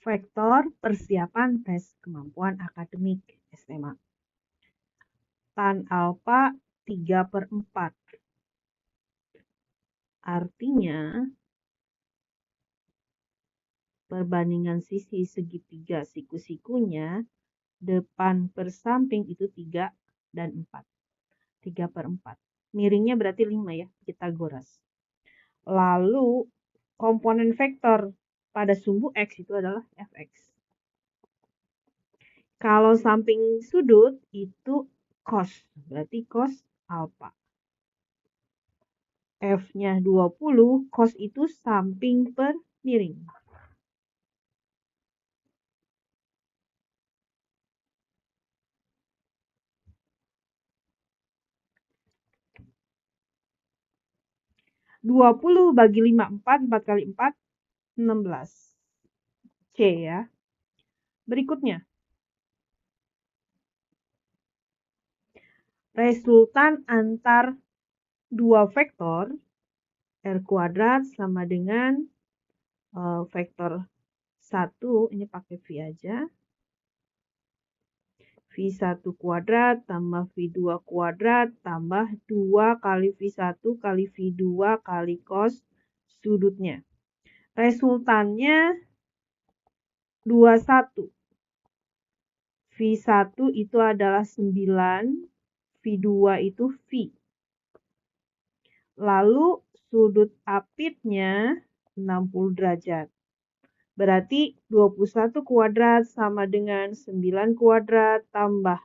Vektor persiapan tes kemampuan akademik SMA. Tan alfa 3/4. Artinya, perbandingan sisi segitiga siku-sikunya, depan per samping itu 3 dan 4. 3/4. Miringnya berarti 5 ya, Pythagoras. Lalu, komponen vektor pada sumbu X itu adalah Fx. Kalau samping sudut itu cos, berarti cos alfa. F-nya 20, cos itu samping per miring. Dua puluh bagi 5, 4 kali 4, 16. C ya. Berikutnya. Resultan antar dua vektor R kuadrat sama dengan vektor 1, ini pakai V aja. V1 kuadrat tambah V2 kuadrat tambah 2 kali V1 kali V2 kali cos sudutnya. Resultannya 21. V1 itu adalah 9, V2 itu V. Lalu sudut apitnya 60 derajat. Berarti 21 kuadrat sama dengan 9 kuadrat tambah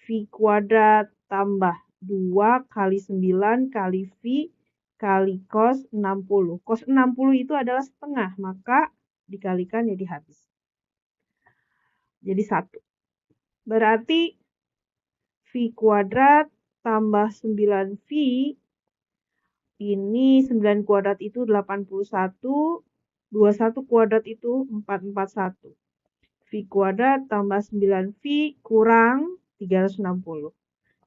V kuadrat tambah 2 kali 9 kali V kali cos 60. Cos 60 itu adalah setengah, maka dikalikan jadi habis. Jadi 1. Berarti V kuadrat tambah 9V, ini 9 kuadrat itu 81, 21 kuadrat itu 441. V kuadrat tambah 9V kurang 360.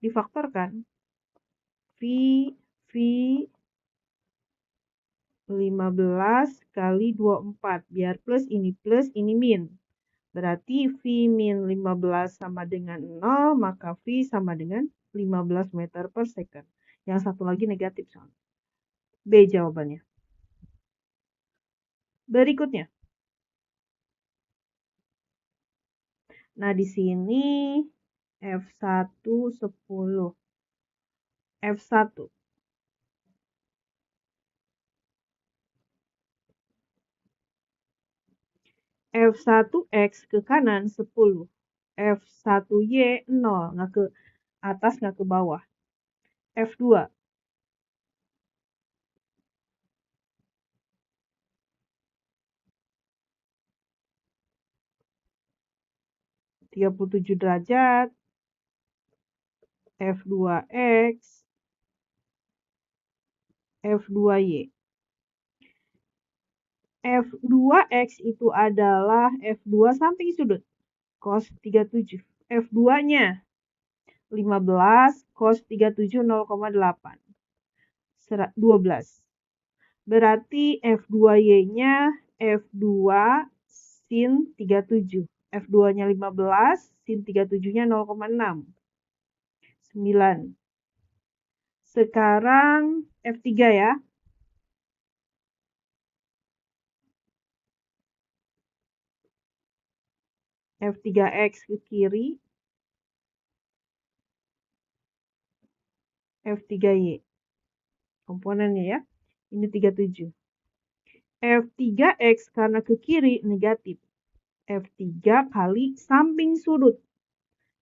Difaktorkan. V 15 kali 24. Biar plus ini min. Berarti V min 15 sama dengan 0, maka V sama dengan 15 meter per second. Yang satu lagi negatif soalnya. B jawabannya. Berikutnya. Nah, di sini F1 10. F1. F1X ke kanan 10. F1Y 0. Nggak ke atas, nggak ke bawah. F2. (37 derajat). F2X. F2Y. F2X itu adalah F2 samping sudut. Cos 37. F2-nya 15, cos 37 0,8. 12. Berarti F2Y-nya F2 sin 37. F2-nya 15, sin 37-nya 0,6. 9. Sekarang F3 ya. F3X ke kiri. F3Y. Komponennya ya. Ini 37. F3X karena ke kiri negatif. F3 kali samping sudut.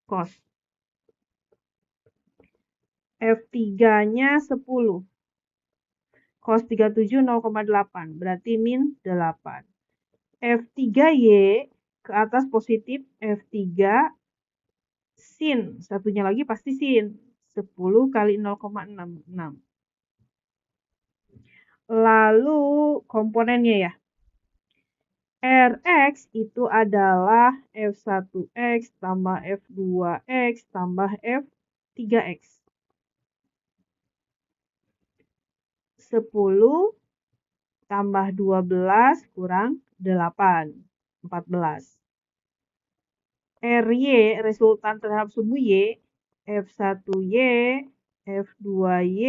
Cos. F3-nya 10. Cos 37 0,8. Berarti min 8. F3Y ke atas positif. F3 sin. Satunya lagi pasti sin. 10 kali 0,66. Lalu komponennya ya. Rx itu adalah F1X tambah F2X tambah F3X. 10 tambah 12 kurang 8. 14. RY, resultan terhadap sumbu Y, F1Y, F2Y,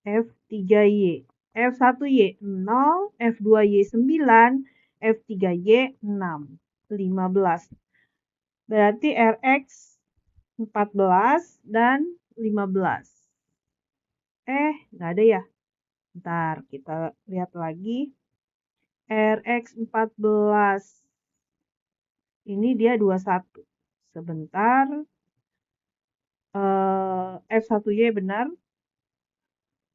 F3Y. F1Y 0, F2Y 9, F3Y 6. 15. Berarti Rx 14 dan 15. Nggak ada ya? Bentar, kita lihat lagi. Rx 14. Ini dia 21. Sebentar. F1Y benar.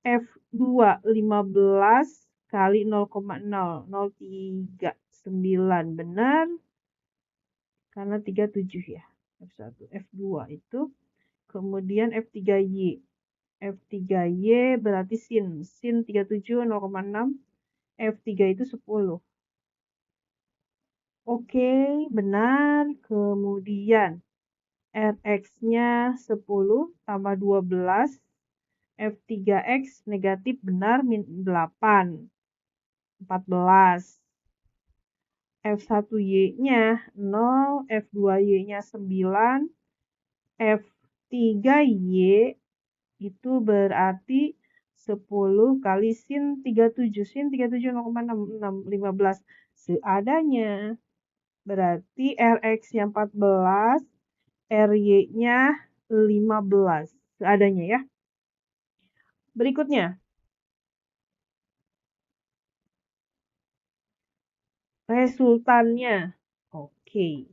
F2 15 kali 0,0. 039 benar. Karena 37 ya. F1. F2 itu. Kemudian F3Y. F3Y berarti sin. Sin 37 0,6. F3 itu 10. Oke, benar. Kemudian Rx-nya 10 tambah 12. F3X negatif benar min 8. 14. F1Y-nya 0. F2Y-nya 9. F3Y itu berarti 10 kali sin 37. Sin 37 0,6. 15. Seadanya. Berarti Rx-nya 14, Ry-nya 15. Seadanya ya. Berikutnya. Resultannya. Oke.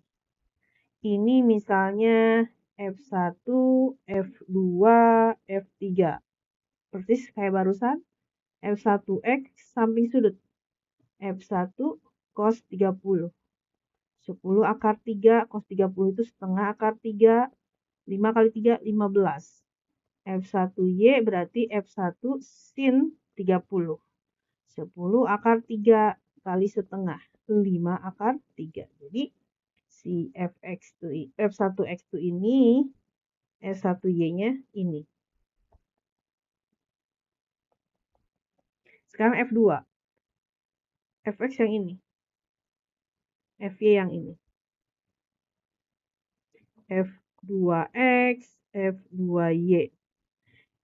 Ini misalnya F1, F2, F3. Persis kayak barusan. F1X samping sudut. F1 cos 30. 10 akar 3, cos 30 itu setengah akar 3, 5 kali 3, 15. F1Y berarti F1 sin 30. 10 akar 3 kali setengah, 5 akar 3. Jadi, si F1X itu ini, F1Y-nya ini. Sekarang F2. Fx yang ini. Fy yang ini. F2X, F2Y.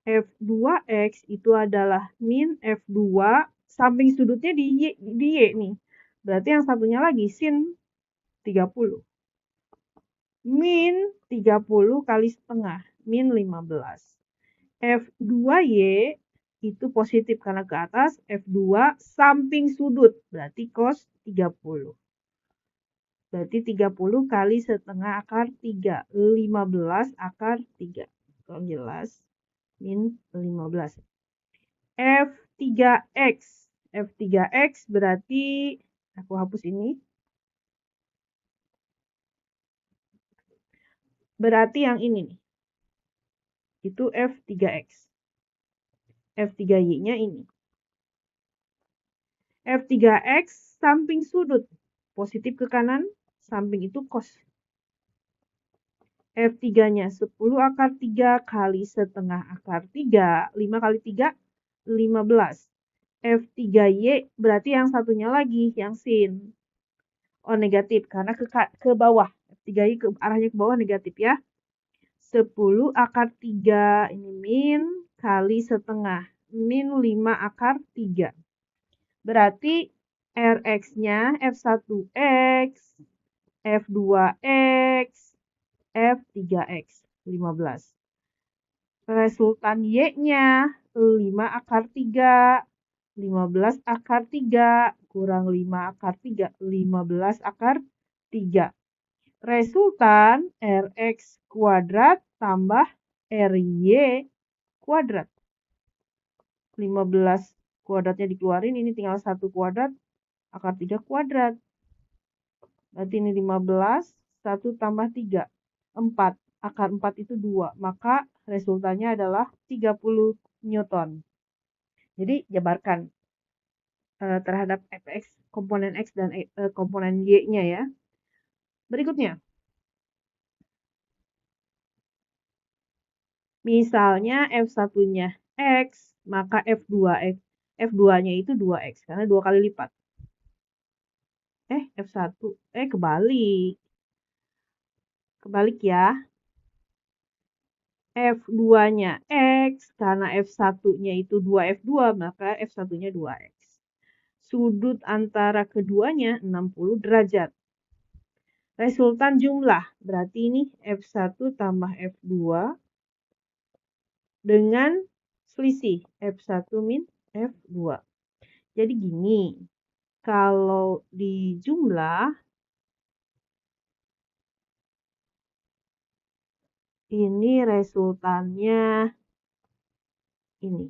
F2X itu adalah min F2 samping sudutnya di Y nih. Berarti yang satunya lagi sin 30. Min 30 kali setengah. Min 15. F2Y itu positif karena ke atas. F2 samping sudut. Berarti cos 30. Berarti 30 kali setengah akar 3. 15 akar 3. Kalau jelas. Min 15. F3X. F3X berarti, aku hapus ini. Berarti yang ini nih. Itu F3X. F3Y-nya ini. F3X samping sudut. Positif ke kanan, samping itu cos. F3-nya 10 akar 3 kali setengah akar 3. 5 kali 3, 15. F3Y berarti yang satunya lagi, yang sin. Oh, negatif, karena ke bawah. F3Y arahnya ke bawah negatif ya. 10 akar 3, ini min, kali setengah. Min 5 akar 3. Berarti Rx-nya F1X, F2X, F3X, 15. Resultan Y-nya 5 akar 3, 15 akar 3, kurang 5 akar 3, 15 akar 3. Resultan Rx kuadrat tambah Ry kuadrat. 15 kuadratnya dikeluarin, ini tinggal 1 kuadrat, akar 3 kuadrat. Berarti ini 15, 1 tambah 3, 4. Akar 4 itu 2, maka resultannya adalah 30 Newton. Jadi, jabarkan terhadap Fx, komponen X dan komponen Y-nya ya. Berikutnya. Misalnya F1-nya X, maka F2-nya itu 2X, karena 2 kali lipat. F1, kebalik. Kebalik ya. F2-nya X, karena F1-nya itu 2F2, maka F1-nya 2X. Sudut antara keduanya 60 derajat. Resultan jumlah, berarti ini F1 tambah F2 dengan selisih F1 min F2. Jadi gini, kalau di jumlah, ini resultannya ini.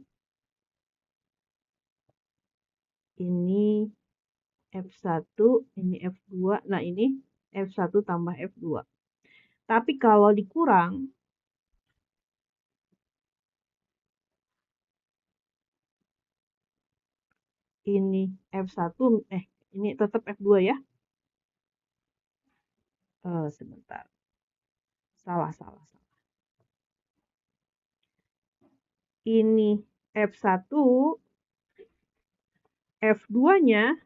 Ini F1, ini F2, nah ini F1 tambah F2. Tapi kalau dikurang, ini F1, ini tetap F2 ya. Sebentar. Salah. Ini F1, F2-nya,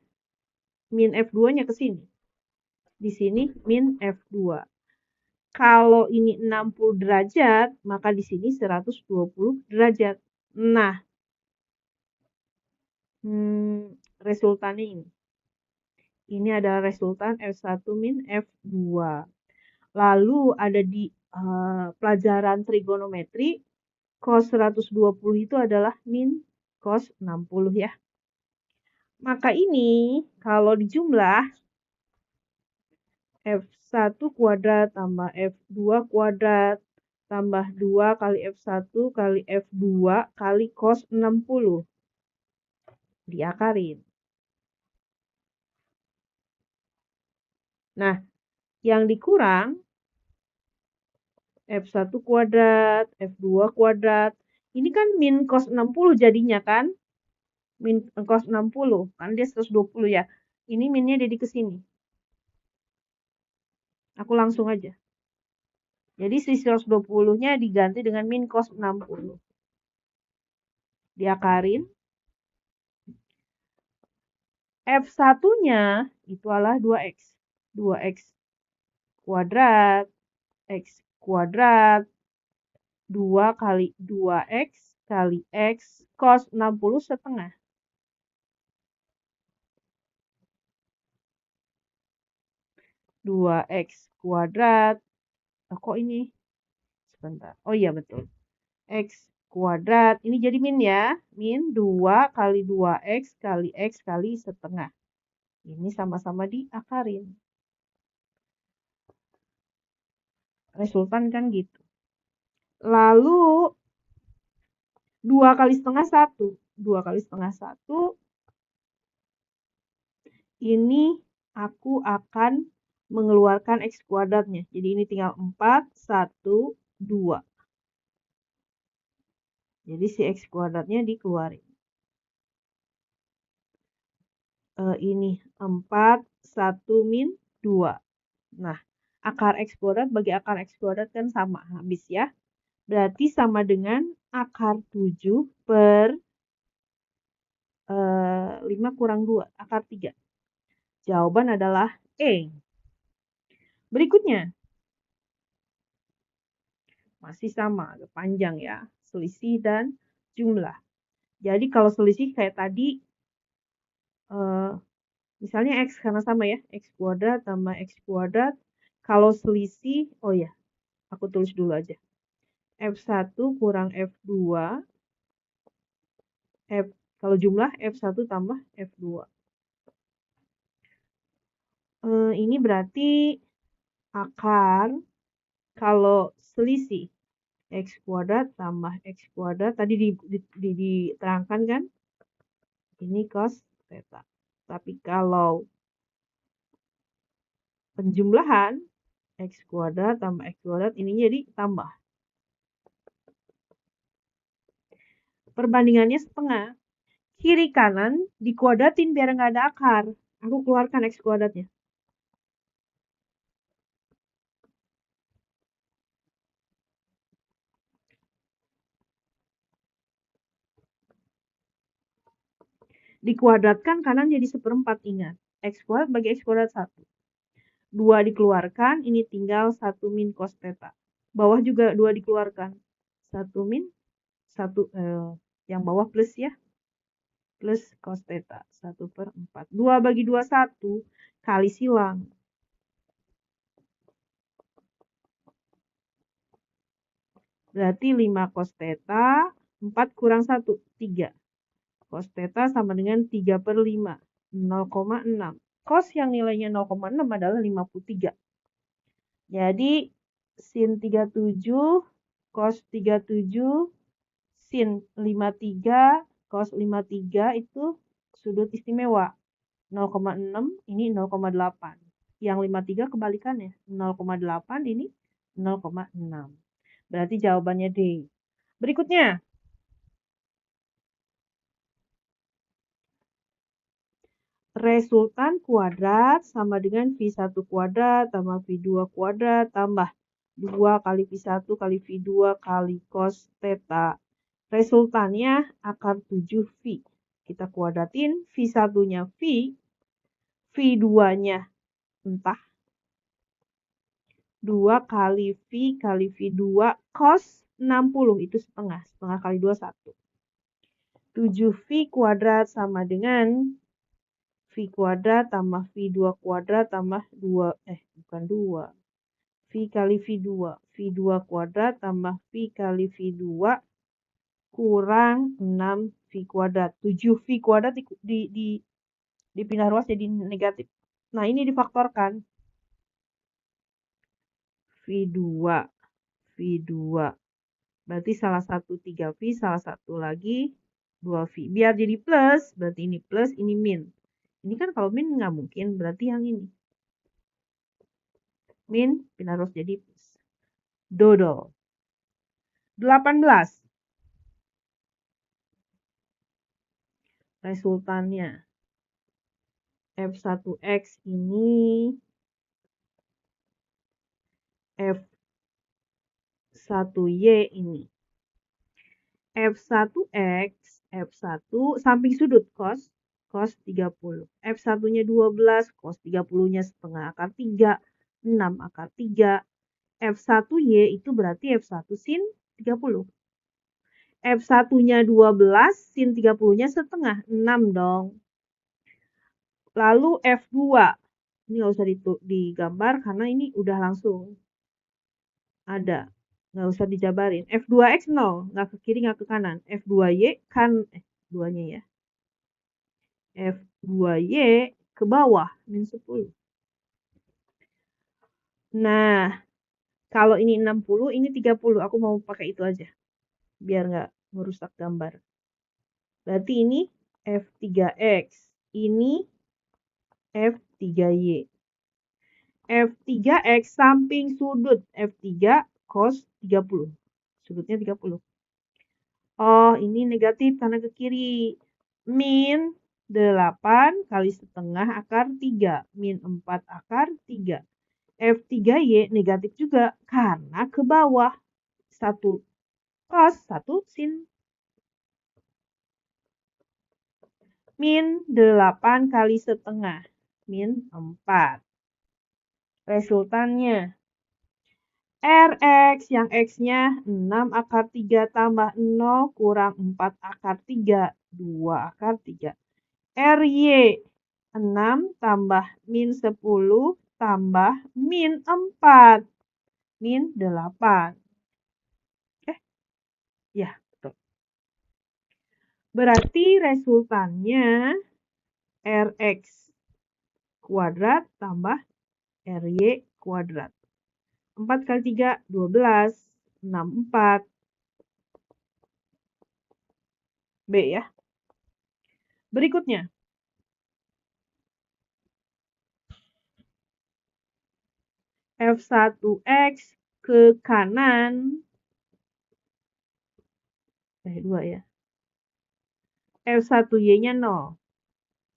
min F2-nya ke sini. Di sini min F2. Kalau ini 60 derajat, maka di sini 120 derajat. Nah, resultannya ini. Ini adalah resultan F1 min F2. Lalu ada di pelajaran trigonometri, cos 120 itu adalah min cos 60 ya. Maka ini kalau dijumlah, F1 kuadrat tambah F2 kuadrat tambah 2 kali F1 kali F2 kali cos 60. Diakarin. Nah, yang dikurang F1 kuadrat, F2 kuadrat. Ini kan min cos 60 jadinya kan? Min cos 60, kan dia 120 ya. Ini minnya jadi ke sini. Aku langsung aja. Jadi si 120-nya diganti dengan min cos 60. Diakarin. F1-nya itu adalah 2X. 2X kuadrat, X kuadrat, 2 kali 2X kali X cos 60 setengah. 2X kuadrat. Kok ini? Sebentar. Oh iya betul. X kuadrat. Ini jadi min ya. Min 2 kali 2X kali X kali setengah. Ini sama-sama diakarin. Resultan kan gitu. Lalu 2 kali setengah 1. 2 kali setengah 1. Ini aku akan mengeluarkan X kuadratnya. Jadi ini tinggal 4, 1, 2. Jadi si X kuadratnya dikeluarin. Ini 4, 1 min 2. Nah, akar X kuadrat bagi akar X kuadrat kan sama. Habis ya. Berarti sama dengan akar 7 per 5 kurang 2. Akar 3. Jawaban adalah E. Berikutnya. Masih sama, agak panjang ya. Selisih dan jumlah. Jadi kalau selisih kayak tadi, misalnya X karena sama ya. X kuadrat tambah X kuadrat. Kalau selisih, oh ya, aku tulis dulu aja. F1 kurang F2. Kalau jumlah F1 tambah F2. Ini berarti akar kalau selisih X kuadrat tambah X kuadrat. Tadi diterangkan kan? Ini cos theta. Tapi kalau penjumlahan X kuadrat tambah X kuadrat ini jadi tambah. Perbandingannya setengah. Kiri kanan dikuadratin biar nggak ada akar. Aku keluarkan X kuadratnya. Dikuadratkan kanan jadi 1/4, ingat. X kuadrat bagi X kuadrat 1. 2 dikeluarkan, ini tinggal 1 min cos theta. Bawah juga 2 dikeluarkan. 1 min, 1, yang bawah plus ya. Plus cos theta, 1/4. 2 bagi 2, 1. Kali silang. Berarti 5 cos theta, 4 kurang 1, 3. Cos theta sama dengan 3/5, 0,6. Cos yang nilainya 0,6 adalah 53. Jadi, sin 37, cos 37, sin 53, cos 53 itu sudut istimewa. 0,6, ini 0,8. Yang 53 kebalikannya. 0,8 ini 0,6. Berarti jawabannya D. Berikutnya. Resultan kuadrat sama dengan V1 kuadrat tambah V2 kuadrat tambah 2 kali V1 kali V2 kali cos theta. Resultannya akar 7V. Kita kuadratin, V1-nya V, V2-nya entah. 2 kali V kali V2 cos 60, itu setengah. Setengah kali 2, 1. 7V kuadrat sama dengan V kuadrat tambah V2 kuadrat tambah 2, bukan 2. V kali V2. V2 kuadrat tambah V kali V2 kurang 6V kuadrat. 7V kuadrat dipindah ruas jadi negatif. Nah, ini difaktorkan. V2. Berarti salah satu 3V, salah satu lagi 2V. Biar jadi plus, berarti ini plus, ini min. Ini kan kalau min nggak mungkin, berarti yang ini. Min, pindah ruas jadi plus. Dodol. 18. Resultannya. F1X ini F1Y ini. F1X, F1 samping sudut cos 30. F1-nya 12, cos 30-nya setengah akar 3, 6 akar 3. F1Y itu berarti F1 sin 30. F1-nya 12, sin 30-nya setengah, 6 dong. Lalu F2, ini nggak usah digambar karena ini udah langsung ada. Nggak usah dijabarin. F2X 0, nggak ke kiri, nggak ke kanan. F2Y kan, 2-nya ya. F2Y ke bawah, min 10. Nah, kalau ini 60, ini 30. Aku mau pakai itu aja. Biar nggak merusak gambar. Berarti ini F3X. Ini F3Y. F3X samping sudut F3 cos 30. Sudutnya 30. Oh, ini negatif karena ke kiri. Min 8 kali setengah akar 3. Min 4 akar 3. F3Y negatif juga karena ke bawah. 1 cos, 1 sin. Min 8 kali setengah. Min 4. Resultannya. Rx yang X-nya 6 akar 3 tambah 0 kurang 4 akar 3. 2 akar 3. Ry 6 tambah min 10 tambah min 4. Min 8. Ya, betul. Berarti resultannya Rx kuadrat tambah Ry kuadrat. 4 kali 3, 12. 6, 4. B ya. Berikutnya. F1X ke kanan. 2 ya. F1Y-nya 0.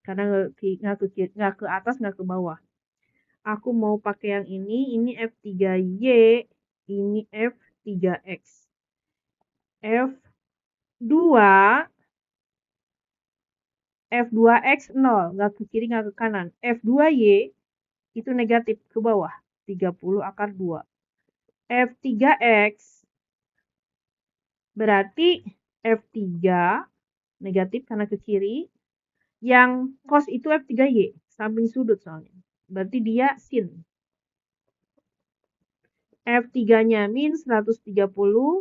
Karena nggak ke atas, nggak ke bawah. Aku mau pakai yang ini F3Y, ini F3X. F2 F2X 0, nggak ke kiri, nggak ke kanan. F2Y itu negatif, ke bawah, 30 akar 2. F3X berarti F3 negatif karena ke kiri. Yang cos itu F3Y, samping sudut soalnya. Berarti dia sin. F3-nya min 130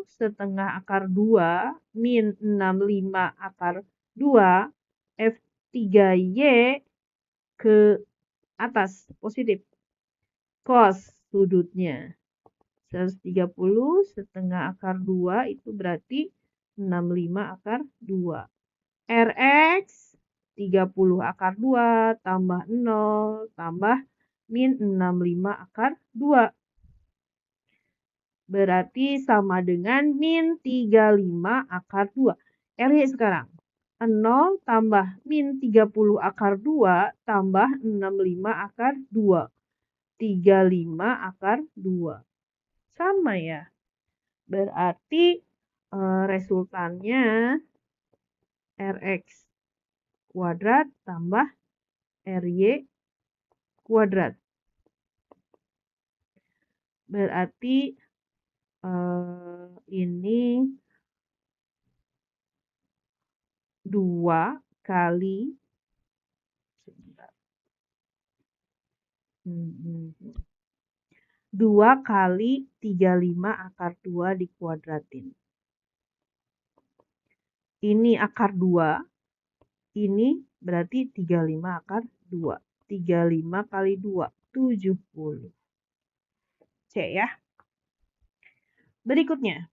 setengah akar 2, min 65 akar 2, F3Y ke atas, positif. Cos sudutnya 130 setengah akar 2 itu berarti 65 akar 2. Rx 30 akar 2 tambah 0 tambah min 65 akar 2. Berarti sama dengan min 35 akar 2. RY sekarang. 0 tambah min 30 akar 2 tambah 65 akar 2. 35 akar 2. Sama ya. Berarti resultannya Rx kuadrat tambah RY kuadrat. Berarti ini 2 kali 2 kali 35 akar 2 dikuadratin. Ini akar 2. Ini berarti 35 akar 2. 35 kali 2, 70. C ya. Berikutnya.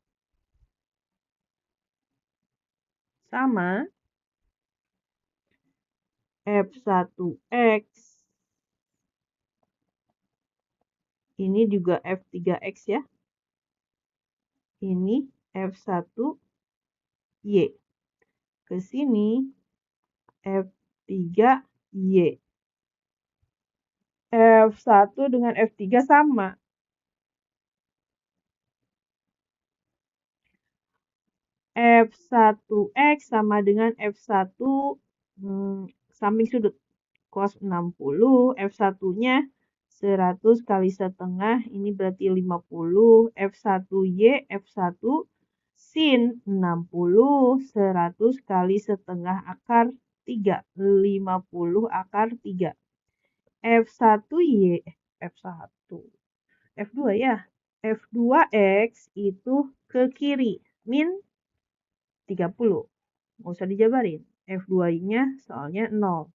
Sama. F1X. Ini juga F3X ya. Ini F1Y. Ke sini F3Y. F1 dengan F3 sama. F1X sama dengan F1 samping sudut. Cos 60. F1-nya 100 kali setengah. Ini berarti 50. F1Y, F1 sin 60. 100 kali setengah akar 3. 50 akar 3. F1Y, F1. F2 ya. F2X itu ke kiri. Min 30. Nggak usah dijabarin. F2Y-nya soalnya 0.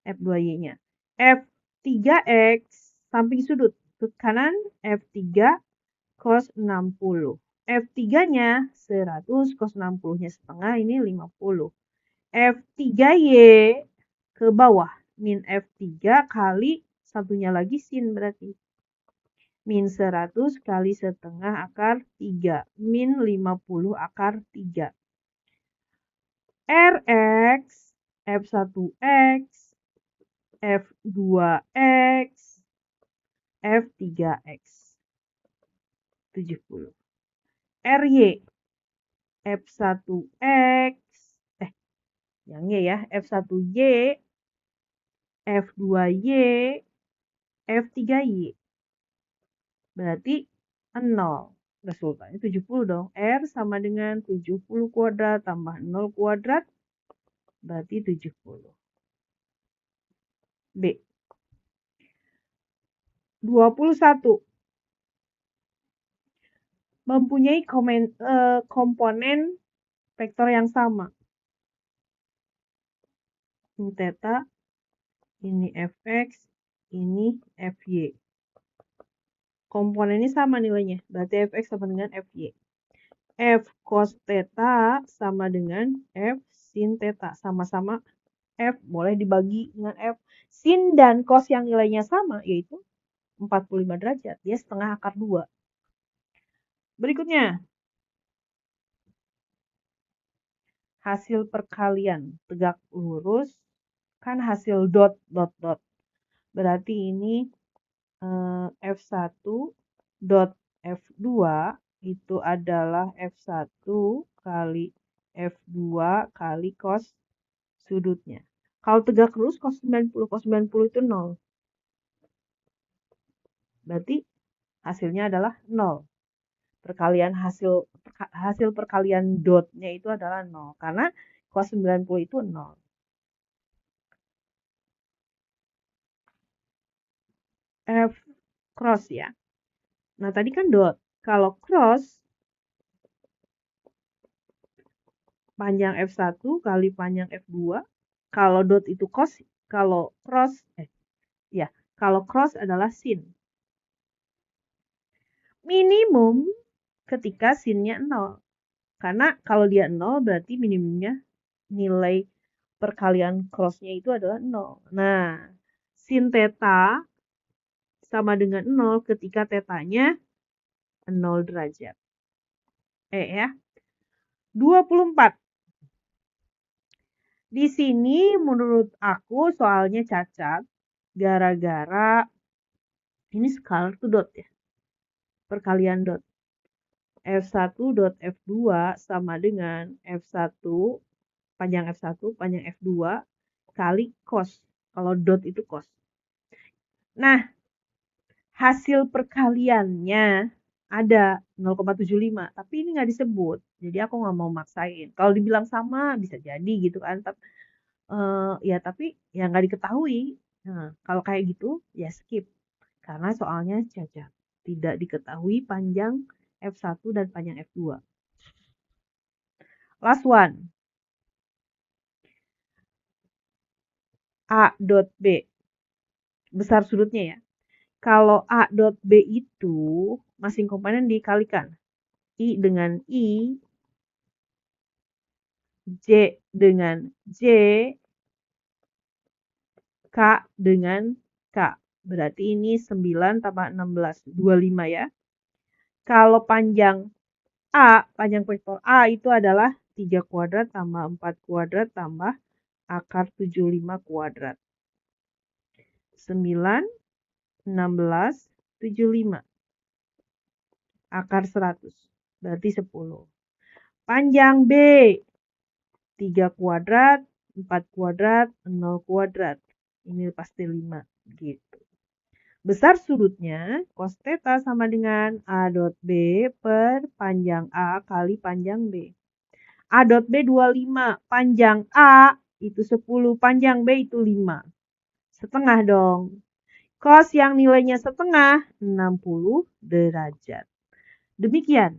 F2Y-nya. F3X samping sudut. Ke kanan F3 cos 60. F3-nya 100, cos 60-nya setengah, ini 50. F3Y ke bawah. Min F3 kali satunya lagi sin berarti. Min 100 kali setengah akar 3. Min 50 akar 3. Rx, F1X, F2X, F3X. 70. RY, F1X, yang Y ya, F1Y, F2Y, F3Y. Berarti 0. Resultannya 70 dong. R sama dengan 70 kuadrat tambah 0 kuadrat. Berarti 70. B. 21. Mempunyai komponen vektor yang sama. Ini theta, ini fx, ini fy. Komponennya sama nilainya, berarti fx sama dengan fy. F cos theta sama dengan F sin theta. Sama-sama F, boleh dibagi dengan F. Sin dan cos yang nilainya sama, yaitu 45 derajat. Dia setengah akar 2. Berikutnya. Hasil perkalian tegak lurus. Kan hasil dot, dot, dot. Berarti ini F1 dot F2 itu adalah F1 kali F2 kali cos sudutnya. Kalau tegak lurus cos 90 itu 0. Berarti hasilnya adalah 0. Hasil perkalian dotnya itu adalah 0 karena cos 90 itu 0. F cross ya. Nah, tadi kan dot. Kalau cross panjang F1 kali panjang F2. Kalau dot itu cos, kalau cross adalah sin. Minimum ketika sinnya 0. Karena kalau dia 0 berarti minimumnya nilai perkalian crossnya itu adalah 0. Nah, sin theta sama dengan 0 ketika tetanya 0 derajat. Ya. 24. Di sini menurut aku soalnya cacat gara-gara ini scalar tuh dot ya. Perkalian dot. F1 dot F2 sama dengan F1 panjang F1 panjang F2 kali cos. Kalau dot itu cos. Nah, hasil perkaliannya ada 0,75, tapi ini nggak disebut. Jadi aku nggak mau maksain. Kalau dibilang sama bisa jadi gitu kan. Tapi ya nggak diketahui. Nah, kalau kayak gitu ya skip. Karena soalnya cacat. Tidak diketahui panjang F1 dan panjang F2. Last one. A dot B. Besar sudutnya ya. Kalau A dot B itu masing komponen dikalikan. I dengan I, J dengan J, K dengan K. Berarti ini 9 tambah 16, 25 ya. Kalau panjang vektor A itu adalah 3 kuadrat tambah 4 kuadrat tambah akar 75 kuadrat. 9, 16, 75. Akar 100. Berarti 10. Panjang B. 3 kuadrat, 4 kuadrat, 0 kuadrat. Ini pasti 5. Gitu. Besar sudutnya cos theta sama dengan A dot B per panjang A kali panjang B. A dot B 25, panjang A itu 10, panjang B itu 5. Setengah dong. Cos yang nilainya setengah 60 derajat. Demikian